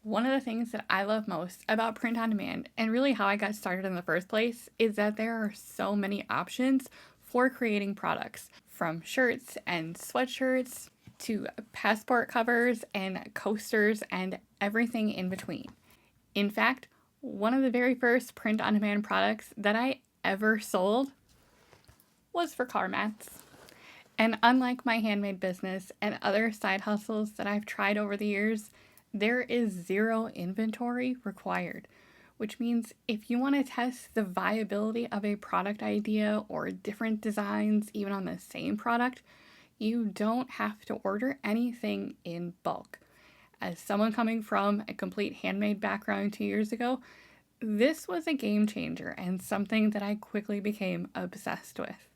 One of the things that I love most about print on demand, and really how I got started in the first place, is that there are so many options for creating products, from shirts and sweatshirts to passport covers and coasters and everything in between. In fact, one of the very first print on demand products that I ever sold was for car mats. And unlike my handmade business and other side hustles that I've tried over the years, there is zero inventory required, which means if you want to test the viability of a product idea or different designs, even on the same product, you don't have to order anything in bulk. As someone coming from a complete handmade background 2 years ago, this was a game changer and something that I quickly became obsessed with.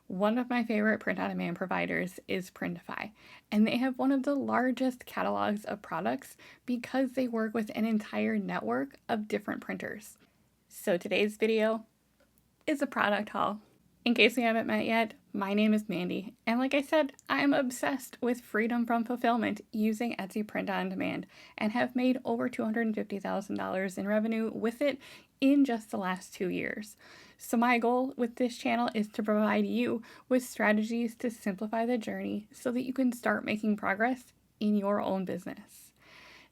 One of my favorite print on demand providers is Printify, and they have one of the largest catalogs of products because they work with an entire network of different printers. So today's video is a product haul. In case we haven't met yet, my name is Mandy, and like I said, I am obsessed with freedom from fulfillment using Etsy Print on Demand and have made over $250,000 in revenue with it in just the last 2 years. So my goal with this channel is to provide you with strategies to simplify the journey so that you can start making progress in your own business.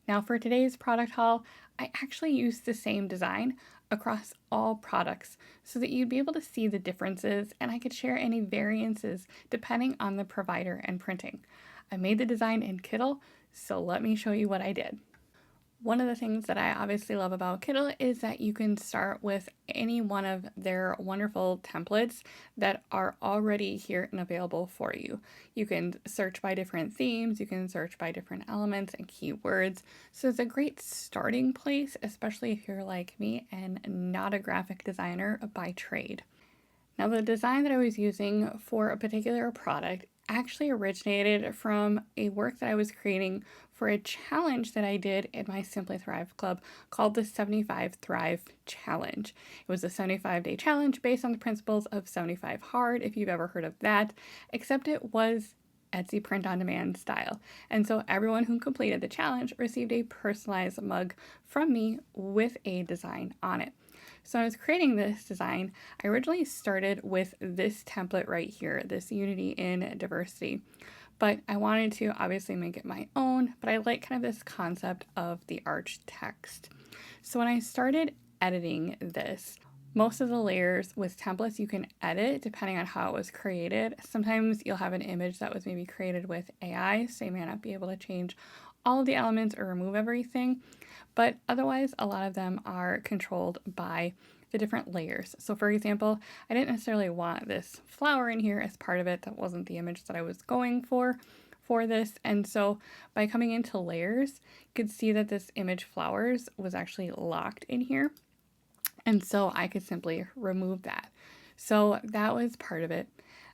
Now for today's product haul, I actually used the same design across all products so that you'd be able to see the differences and I could share any variances depending on the provider and printing. I made the design in Kittle, so let me show you what I did. One of the things that I obviously love about Kittle is that you can start with any one of their wonderful templates that are already here and available for you. You can search by different themes, you can search by different elements and keywords. So it's a great starting place, especially if you're like me and not a graphic designer by trade. Now, the design that I was using for a particular product actually originated from a work that I was creating for a challenge that I did in my Simply Thrive Club called the 75 Thrive Challenge. It was a 75-day challenge based on the principles of 75 Hard, if you've ever heard of that, except it was Etsy print on demand style. And so everyone who completed the challenge received a personalized mug from me with a design on it. So when I was creating this design, I originally started with this template right here, this Unity in Diversity. But I wanted to obviously make it my own, but I like kind of this concept of the arch text. So when I started editing this, most of the layers with templates you can edit depending on how it was created. Sometimes you'll have an image that was maybe created with AI, so you may not be able to change all of the elements or remove everything, but otherwise a lot of them are controlled by the different layers. So for example, I didn't necessarily want this flower in here as part of it. That wasn't the image that I was going for this. And so by coming into layers, you could see that this image flowers was actually locked in here. And so I could simply remove that. So that was part of it.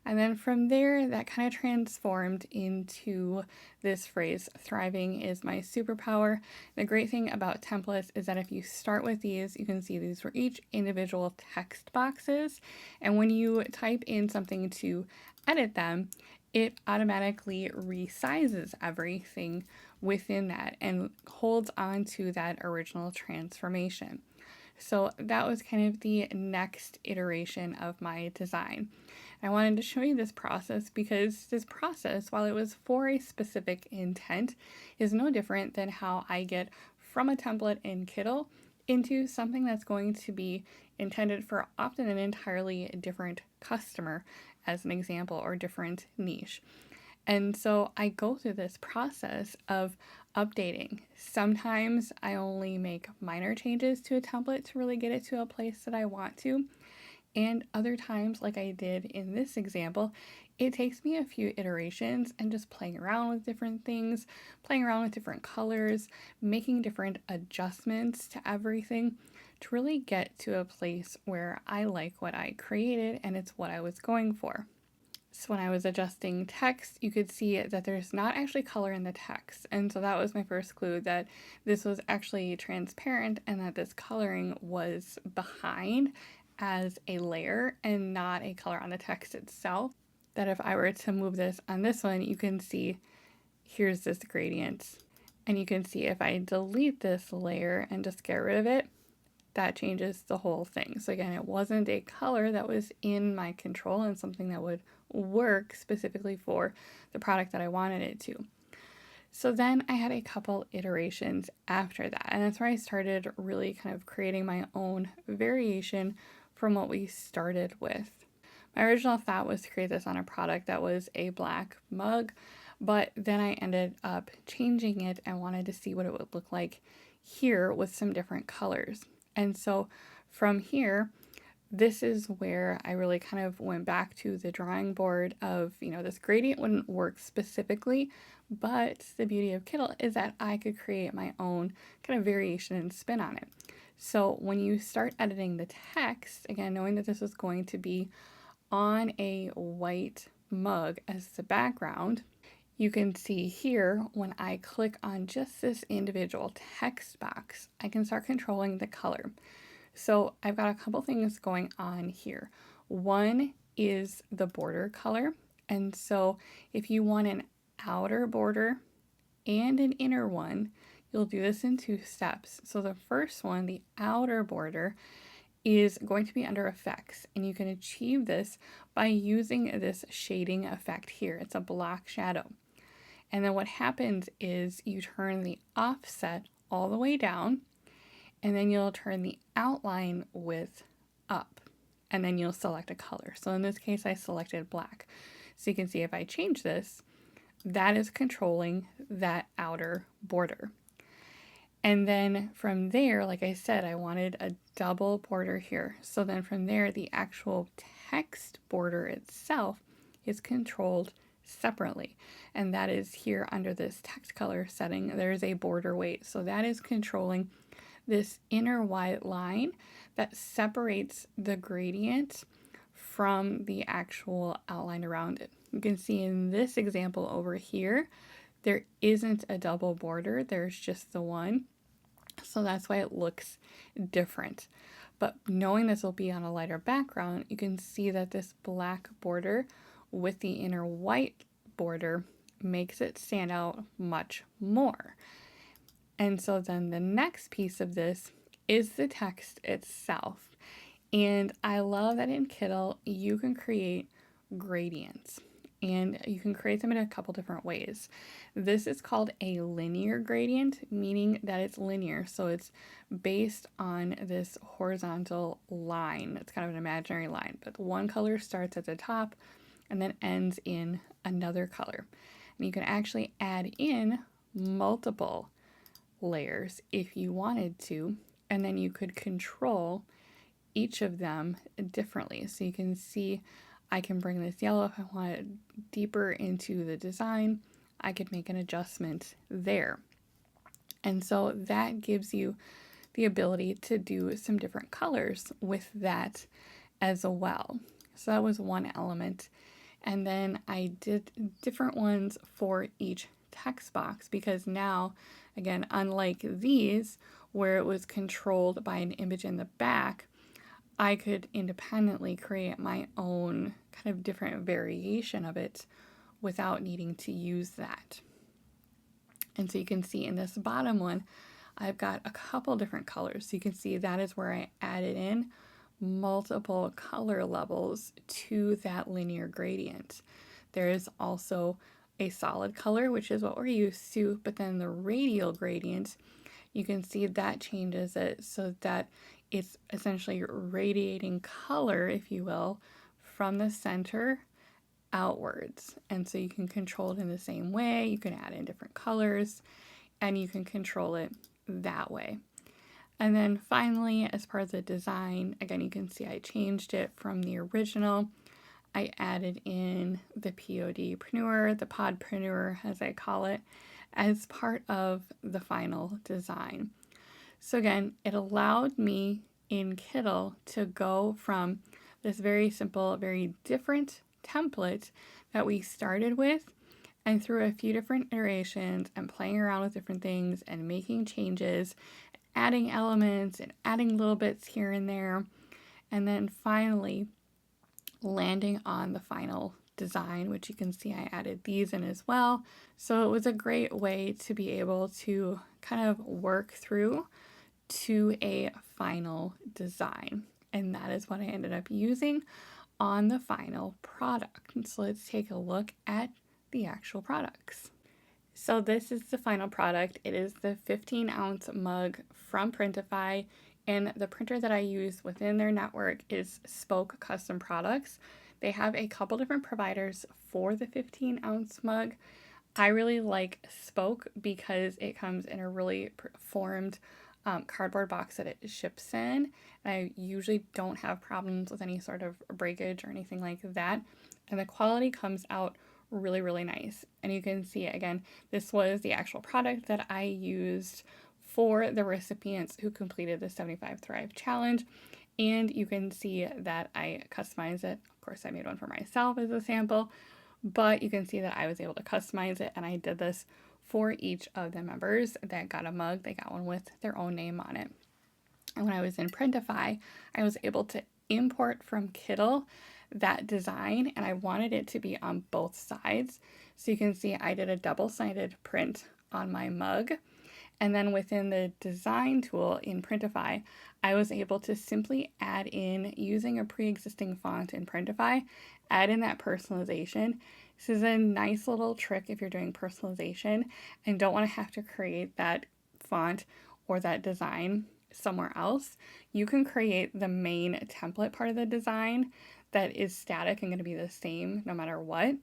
And then from there, that kind of transformed into this phrase, thriving is my superpower. The great thing about templates is that if you start with these, you can see these were each individual text boxes. And when you type in something to edit them, it automatically resizes everything within that and holds on to that original transformation. So that was kind of the next iteration of my design. I wanted to show you this process because this process, while it was for a specific intent, is no different than how I get from a template in Kittle into something that's going to be intended for often an entirely different customer, as an example, or different niche. And so I go through this process of updating. Sometimes I only make minor changes to a template to really get it to a place that I want to. And other times, like I did in this example, it takes me a few iterations and just playing around with different things, playing around with different colors, making different adjustments to everything to really get to a place where I like what I created and it's what I was going for. So when I was adjusting text, you could see that there's not actually color in the text. And so that was my first clue that this was actually transparent and that this coloring was behind as a layer and not a color on the text itself. That if I were to move this on this one, you can see here's this gradient. And you can see if I delete this layer and just get rid of it, that changes the whole thing. So again, it wasn't a color that was in my control and something that would work specifically for the product that I wanted it to. So then I had a couple iterations after that, and that's where I started really kind of creating my own variation from what we started with. My original thought was to create this on a product that was a black mug, but then I ended up changing it and wanted to see what it would look like here with some different colors. And so from here, this is where I really kind of went back to the drawing board of, this gradient wouldn't work specifically, but the beauty of Kittle is that I could create my own kind of variation and spin on it. So when you start editing the text, again, knowing that this is going to be on a white mug as the background, you can see here when I click on just this individual text box, I can start controlling the color. So I've got a couple things going on here. One is the border color. And so if you want an outer border and an inner one, you'll do this in 2 steps. So the first one, the outer border, is going to be under effects, and you can achieve this by using this shading effect here. It's a black shadow. And then what happens is you turn the offset all the way down, and then you'll turn the outline width up, and then you'll select a color. So in this case, I selected black. So you can see if I change this, that is controlling that outer border. And then from there, like I said, I wanted a double border here. So then from there, the actual text border itself is controlled separately. And that is here under this text color setting, there's a border weight. So that is controlling this inner white line that separates the gradient from the actual outline around it. You can see in this example over here, there isn't a double border, there's just the one. So that's why it looks different. But knowing this will be on a lighter background, you can see that this black border with the inner white border makes it stand out much more. And so then the next piece of this is the text itself. And I love that in Kittle, you can create gradients. And you can create them in a couple different ways. This is called a linear gradient, meaning that it's linear. So it's based on this horizontal line. It's kind of an imaginary line, but one color starts at the top and then ends in another color. And you can actually add in multiple layers if you wanted to, and then you could control each of them differently. So you can see I can bring this yellow if I want it deeper into the design. I could make an adjustment there. And so that gives you the ability to do some different colors with that as well. So that was one element. And then I did different ones for each text box because now, again, unlike these where it was controlled by an image in the back, I could independently create my own kind of different variation of it without needing to use that. And so you can see in this bottom one, I've got a couple different colors. So you can see that is where I added in multiple color levels to that linear gradient. There is also a solid color, which is what we're used to, but then the radial gradient, you can see that changes it so that it's essentially radiating color, if you will, from the center outwards. And so you can control it in the same way. You can add in different colors and you can control it that way. And then finally, as part of the design, again, you can see I changed it from the original. I added in the podpreneur, the podpreneur as I call it, as part of the final design. So again, it allowed me in Kittle to go from this very simple, very different template that we started with, and through a few different iterations and playing around with different things and making changes, adding elements and adding little bits here and there, and then finally landing on the final design, which you can see I added these in as well. So it was a great way to be able to kind of work through to a final design. And that is what I ended up using on the final product. And so let's take a look at the actual products. So this is the final product. It is the 15-ounce mug from Printify, and the printer that I use within their network is Spoke Custom Products. They have a couple different providers for the 15-ounce mug. I really like Spoke because it comes in a really formed cardboard box that it ships in. And I usually don't have problems with any sort of breakage or anything like that. And the quality comes out really, really nice. And you can see again, this was the actual product that I used for the recipients who completed the 75 Thrive Challenge. And you can see that I customized it. Of course, I made one for myself as a sample, but you can see that I was able to customize it, and I did this for each of the members that got a mug. They got one with their own name on it. And when I was in Printify, I was able to import from Kittle that design, and I wanted it to be on both sides. So you can see I did a double-sided print on my mug. And then within the design tool in Printify, I was able to simply add in, using a pre-existing font in Printify, add in that personalization. This is a nice little trick if you're doing personalization and don't want to have to create that font or that design somewhere else. You can create the main template part of the design that is static and going to be the same no matter what,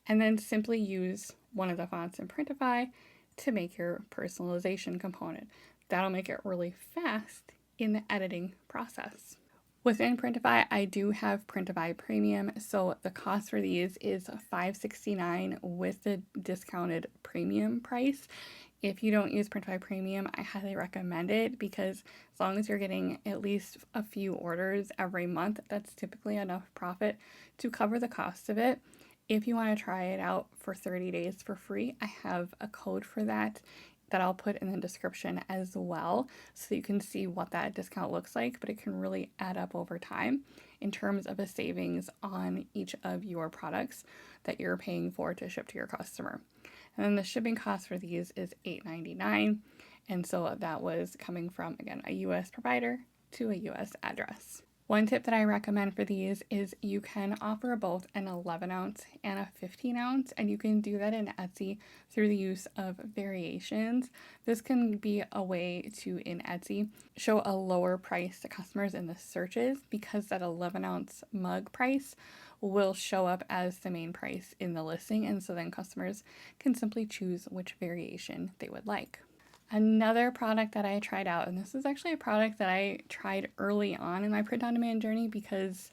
and then simply use one of the fonts in Printify to make your personalization component. That'll make it really fast in the editing process. Within Printify, I do have Printify Premium, so the cost for these is $5.69 with the discounted premium price. If you don't use Printify Premium, I highly recommend it because as long as you're getting at least a few orders every month, that's typically enough profit to cover the cost of it. If you want to try it out for 30 days for free, I have a code for that I'll put in the description as well, so you can see what that discount looks like, but it can really add up over time in terms of a savings on each of your products that you're paying for to ship to your customer. And then the shipping cost for these is $8.99, and so that was coming from, again, a US provider to a US address. One tip that I recommend for these is you can offer both an 11-ounce and a 15-ounce, and you can do that in Etsy through the use of variations. This can be a way to, in Etsy, show a lower price to customers in the searches because that 11-ounce mug price will show up as the main price in the listing, and so then customers can simply choose which variation they would like. Another product that I tried out, and this is actually a product that I tried early on in my print-on-demand journey because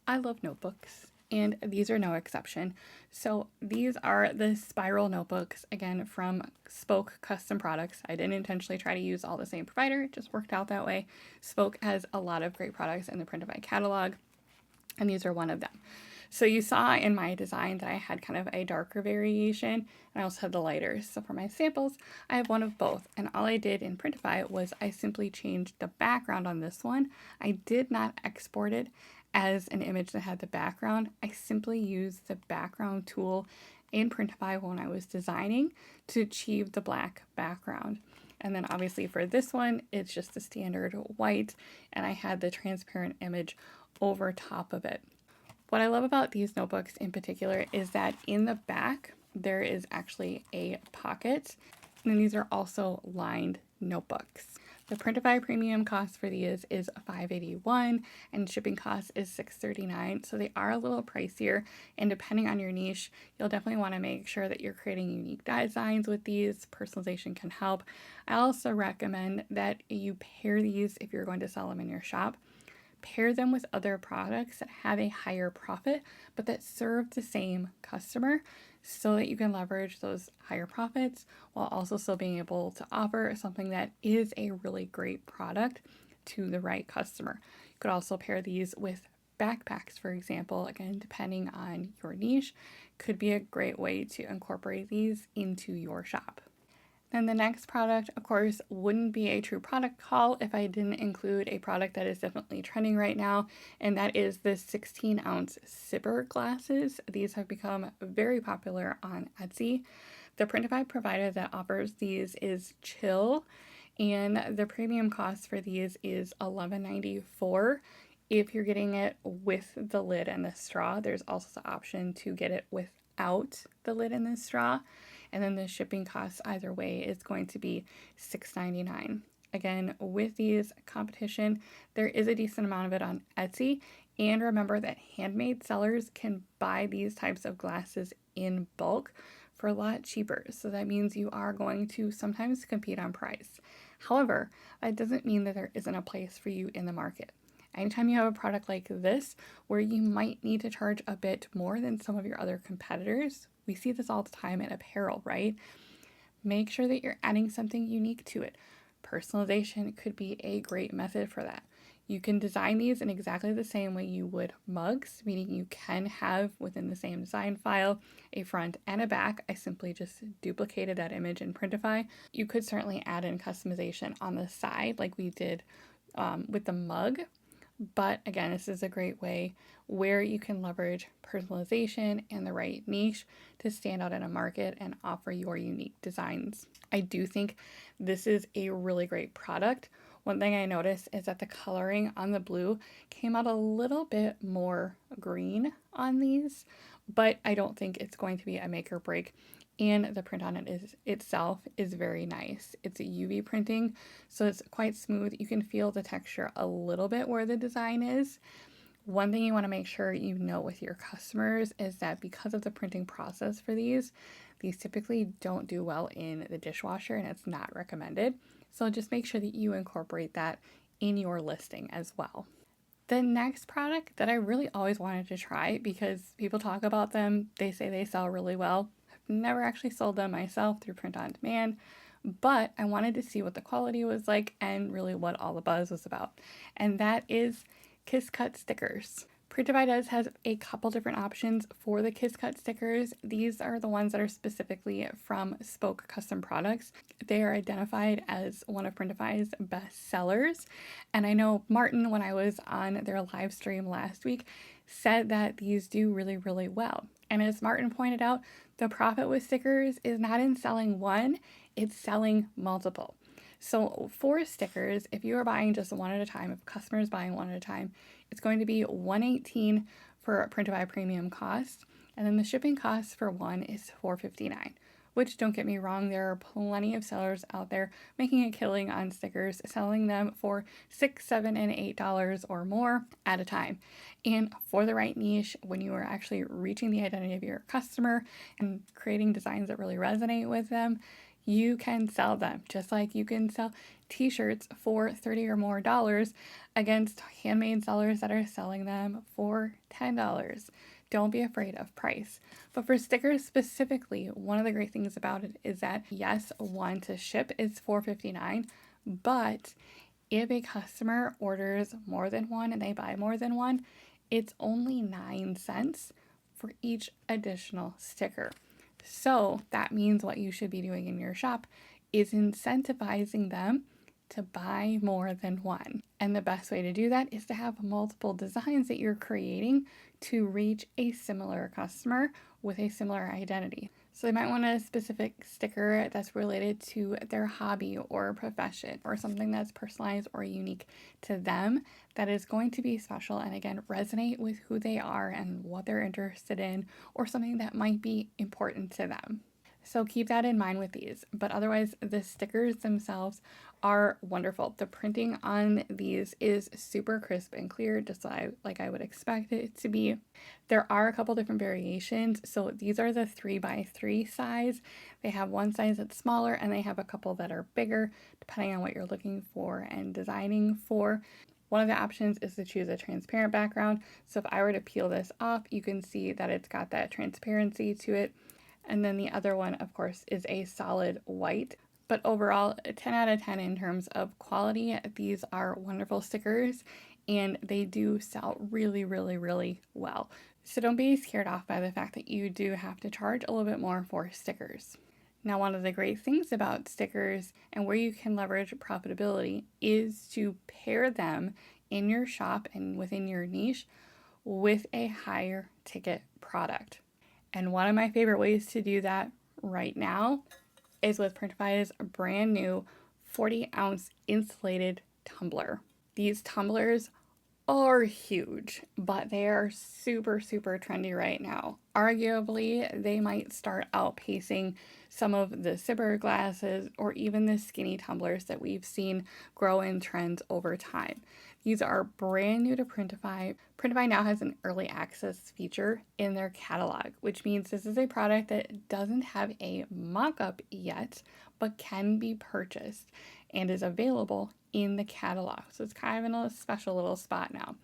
I love notebooks, and these are no exception. So these are the spiral notebooks, again, from Spoke Custom Products. I didn't intentionally try to use all the same provider, it just worked out that way. Spoke has a lot of great products in the Printify catalog, and these are one of them. So you saw in my design that I had kind of a darker variation, and I also had the lighter. So for my samples, I have one of both. And all I did in Printify was I simply changed the background on this one. I did not export it as an image that had the background. I simply used the background tool in Printify when I was designing to achieve the black background. And then obviously for this one, it's just the standard white, and I had the transparent image over top of it. What I love about these notebooks in particular is that in the back, there is actually a pocket, and these are also lined notebooks. The Printify Premium cost for these is $5.81, and shipping cost is $6.39, so they are a little pricier, and depending on your niche, you'll definitely want to make sure that you're creating unique designs with these. Personalization can help. I also recommend that you pair these if you're going to sell them in your shop. Pair them with other products that have a higher profit, but that serve the same customer so that you can leverage those higher profits while also still being able to offer something that is a really great product to the right customer. You could also pair these with backpacks, for example. Again, depending on your niche, could be a great way to incorporate these into your shop. Then the next product, of course, wouldn't be a true product haul if I didn't include a product that is definitely trending right now, and that is the 16-ounce sipper glasses. These have become very popular on Etsy. The Printify provider that offers these is Chill, and the premium cost for these is $11.94. If you're getting it with the lid and the straw, there's also the option to get it without the lid and the straw. And then the shipping cost either way is going to be $6.99. Again, with these competition, there is a decent amount of it on Etsy. And remember that handmade sellers can buy these types of glasses in bulk for a lot cheaper. So that means you are going to sometimes compete on price. However, that doesn't mean that there isn't a place for you in the market. Anytime you have a product like this where you might need to charge a bit more than some of your other competitors, we see this all the time in apparel, right? Make sure that you're adding something unique to it. Personalization could be a great method for that. You can design these in exactly the same way you would mugs, meaning you can have within the same design file a front and a back. I simply just duplicated that image in Printify. You could certainly add in customization on the side like we did with the mug. But again, this is a great way where you can leverage personalization and the right niche to stand out in a market and offer your unique designs. I do think this is a really great product. One thing I noticed is that the coloring on the blue came out a little bit more green on these, but I don't think it's going to be a make or break. And the print on it itself is very nice. It's a UV printing, so it's quite smooth. You can feel the texture a little bit where the design is. One thing you want to make sure you know with your customers is that because of the printing process for these typically don't do well in the dishwasher and it's not recommended. So just make sure that you incorporate that in your listing as well. The next product that I really always wanted to try because people talk about them, they say they sell really well. I've never actually sold them myself through print on demand, but I wanted to see what the quality was like and really what all the buzz was about. And that is Kiss Cut stickers. Printify has a couple different options for the Kiss Cut stickers. These are the ones that are specifically from Spoke Custom Products. They are identified as one of Printify's best sellers. And I know Martin, when I was on their live stream last week, said that these do really, really well. And as Martin pointed out, the profit with stickers is not in selling one, it's selling multiple. So for stickers, if you are buying just one at a time, if customers buying one at a time, it's going to be $118 for Printify premium cost, and then the shipping cost for one is $4.59. Which, don't get me wrong, there are plenty of sellers out there making a killing on stickers, selling them for $6, $7, and $8 or more at a time. And for the right niche, when you are actually reaching the identity of your customer and creating designs that really resonate with them, you can sell them just like you can sell t-shirts for $30 or more against handmade sellers that are selling them for $10. Don't be afraid of price. But for stickers specifically, one of the great things about it is that yes, one to ship is $4.59, but if a customer orders more than one and they buy more than one, it's only 9 cents for each additional sticker. So that means what you should be doing in your shop is incentivizing them to buy more than one. And the best way to do that is to have multiple designs that you're creating to reach a similar customer with a similar identity. So they might want a specific sticker that's related to their hobby or profession or something that's personalized or unique to them that is going to be special and again resonate with who they are and what they're interested in or something that might be important to them. So keep that in mind with these. But otherwise, the stickers themselves are wonderful. The printing on these is super crisp and clear, just like I would expect it to be. There are a couple different variations. So these are the 3x3 size. They have one size that's smaller and they have a couple that are bigger, depending on what you're looking for and designing for. One of the options is to choose a transparent background. So if I were to peel this off, you can see that it's got that transparency to it. And then the other one, of course, is a solid white. But overall, 10 out of 10 in terms of quality. These are wonderful stickers and they do sell really, really, really well. So don't be scared off by the fact that you do have to charge a little bit more for stickers. Now, one of the great things about stickers and where you can leverage profitability is to pair them in your shop and within your niche with a higher ticket product. And one of my favorite ways to do that right now is with Printify's brand new 40-ounce insulated tumbler. These tumblers are huge, but they are super, super trendy right now. Arguably, they might start outpacing some of the sipper glasses or even the skinny tumblers that we've seen grow in trends over time. These are brand new to Printify. Printify now has an early access feature in their catalog, which means this is a product that doesn't have a mock-up yet, but can be purchased and is available in the catalog. So it's kind of in a special little spot now.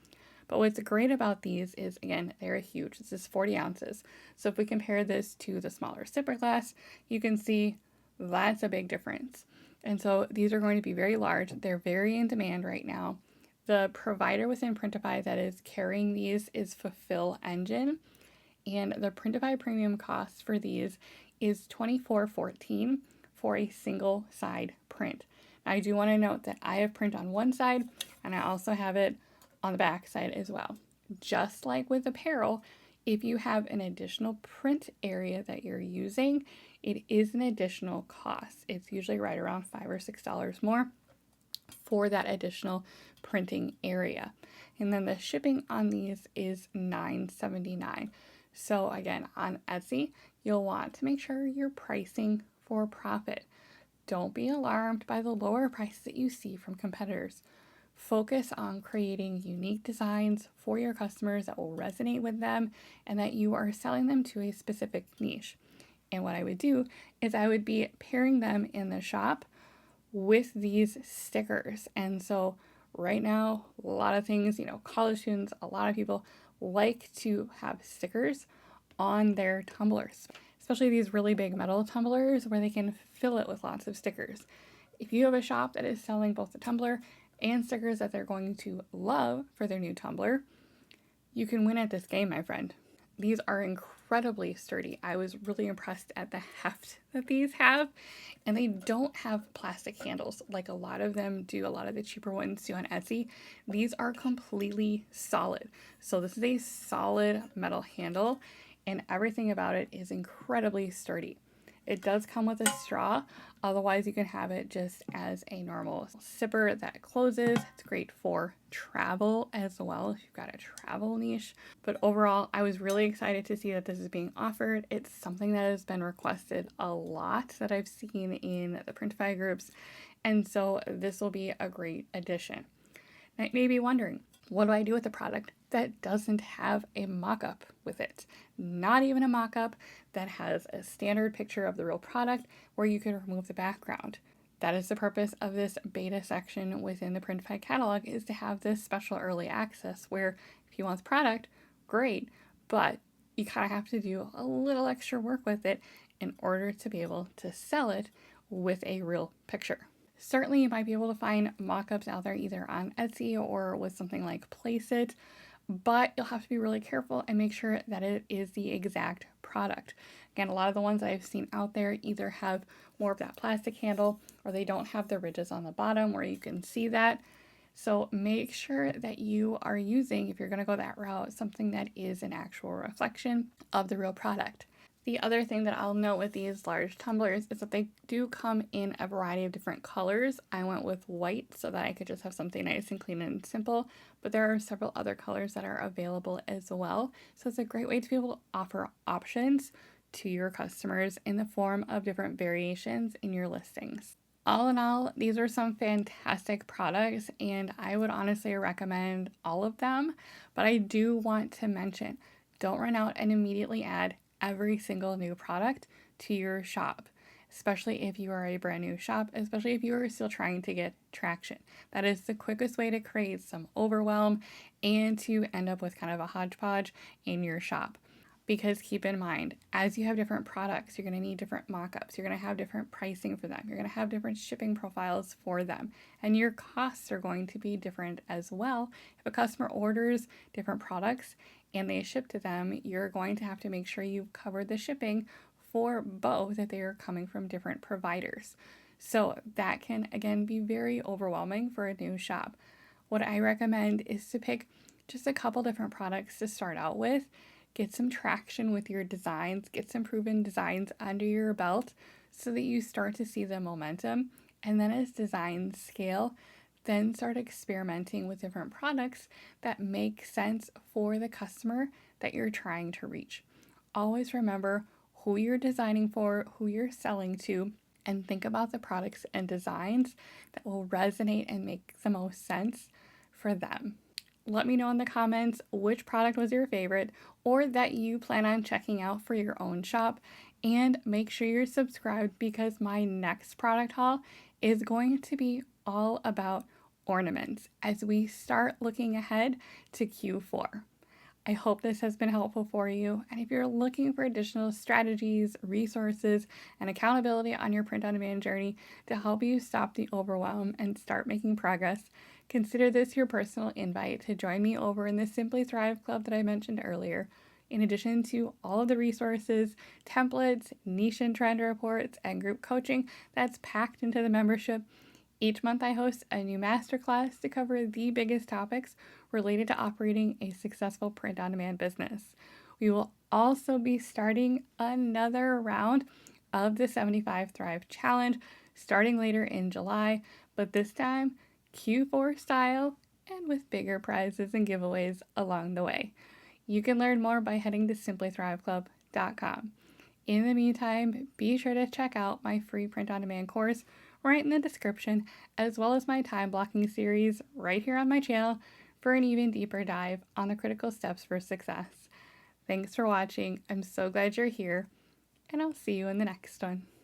But what's great about these is, again, they're huge. This is 40 ounces. So if we compare this to the smaller sipper glass, you can see that's a big difference. And so these are going to be very large. They're very in demand right now. The provider within Printify that is carrying these is Fulfill Engine, and the Printify premium cost for these is $24.14 for a single side print. Now, I do want to note that I have print on one side and I also have it on the back side as well. Just like with apparel, if you have an additional print area that you're using, it is an additional cost. It's usually right around $5 or $6 more for that additional printing area. And then the shipping on these is $9.79. So again, on Etsy, you'll want to make sure you're pricing for profit. Don't be alarmed by the lower prices that you see from competitors. Focus on creating unique designs for your customers that will resonate with them and that you are selling them to a specific niche. And what I would do is I would be pairing them in the shop with these stickers. And so right now, a lot of things, college students, a lot of people like to have stickers on their tumblers, especially these really big metal tumblers where they can fill it with lots of stickers. If you have a shop that is selling both the tumbler and stickers that they're going to love for their new tumbler, you can win at this game, my friend. These are incredibly sturdy. I was really impressed at the heft that these have, and they don't have plastic handles like a lot of them do, a lot of the cheaper ones do on Etsy. These are completely solid. So this is a solid metal handle, and everything about it is incredibly sturdy. It does come with a straw, otherwise you can have it just as a normal sipper that closes. It's great for travel as well if you've got a travel niche. But overall, I was really excited to see that this is being offered. It's something that has been requested a lot that I've seen in the Printify groups, and so this will be a great addition. Now, you may be wondering, what do I do with a product that doesn't have a mock-up with it? Not even a mock-up that has a standard picture of the real product where you can remove the background. That is the purpose of this beta section within the Printify catalog, is to have this special early access where if you want the product, great, but you kind of have to do a little extra work with it in order to be able to sell it with a real picture. Certainly, you might be able to find mock-ups out there either on Etsy or with something like Placeit, but you'll have to be really careful and make sure that it is the exact product. Again, a lot of the ones I've seen out there either have more of that plastic handle or they don't have the ridges on the bottom where you can see that. So make sure that you are using, if you're going to go that route, something that is an actual reflection of the real product. The other thing that I'll note with these large tumblers is that they do come in a variety of different colors. I went with white so that I could just have something nice and clean and simple, but there are several other colors that are available as well. So it's a great way to be able to offer options to your customers in the form of different variations in your listings. All in all, these are some fantastic products, and I would honestly recommend all of them, but I do want to mention, don't run out and immediately add every single new product to your shop, especially if you are a brand new shop, especially if you are still trying to get traction. That is the quickest way to create some overwhelm and to end up with kind of a hodgepodge in your shop. Because keep in mind, as you have different products, you're going to need different mock-ups. You're going to have different pricing for them. You're going to have different shipping profiles for them. And your costs are going to be different as well. If a customer orders different products and they ship to them, you're going to have to make sure you've covered the shipping for both that they are coming from different providers. So that can again be very overwhelming for a new shop. What I recommend is to pick just a couple different products to start out with, get some traction with your designs, get some proven designs under your belt so that you start to see the momentum. And then as designs scale, then start experimenting with different products that make sense for the customer that you're trying to reach. Always remember who you're designing for, who you're selling to, and think about the products and designs that will resonate and make the most sense for them. Let me know in the comments which product was your favorite or that you plan on checking out for your own shop. And make sure you're subscribed because my next product haul is going to be all about ornaments as we start looking ahead to Q4. I hope this has been helpful for you. And if you're looking for additional strategies, resources, and accountability on your print on demand journey to help you stop the overwhelm and start making progress, consider this your personal invite to join me over in the Simply Thrive Club that I mentioned earlier. In addition to all of the resources, templates, niche and trend reports, and group coaching that's packed into the membership, each month I host a new masterclass to cover the biggest topics related to operating a successful print-on-demand business. We will also be starting another round of the 75 Thrive Challenge starting later in July, but this time Q4 style and with bigger prizes and giveaways along the way. You can learn more by heading to simplythriveclub.com. In the meantime, be sure to check out my free print-on-demand course right in the description, as well as my time blocking series right here on my channel for an even deeper dive on the critical steps for success. Thanks for watching. I'm so glad you're here, and I'll see you in the next one.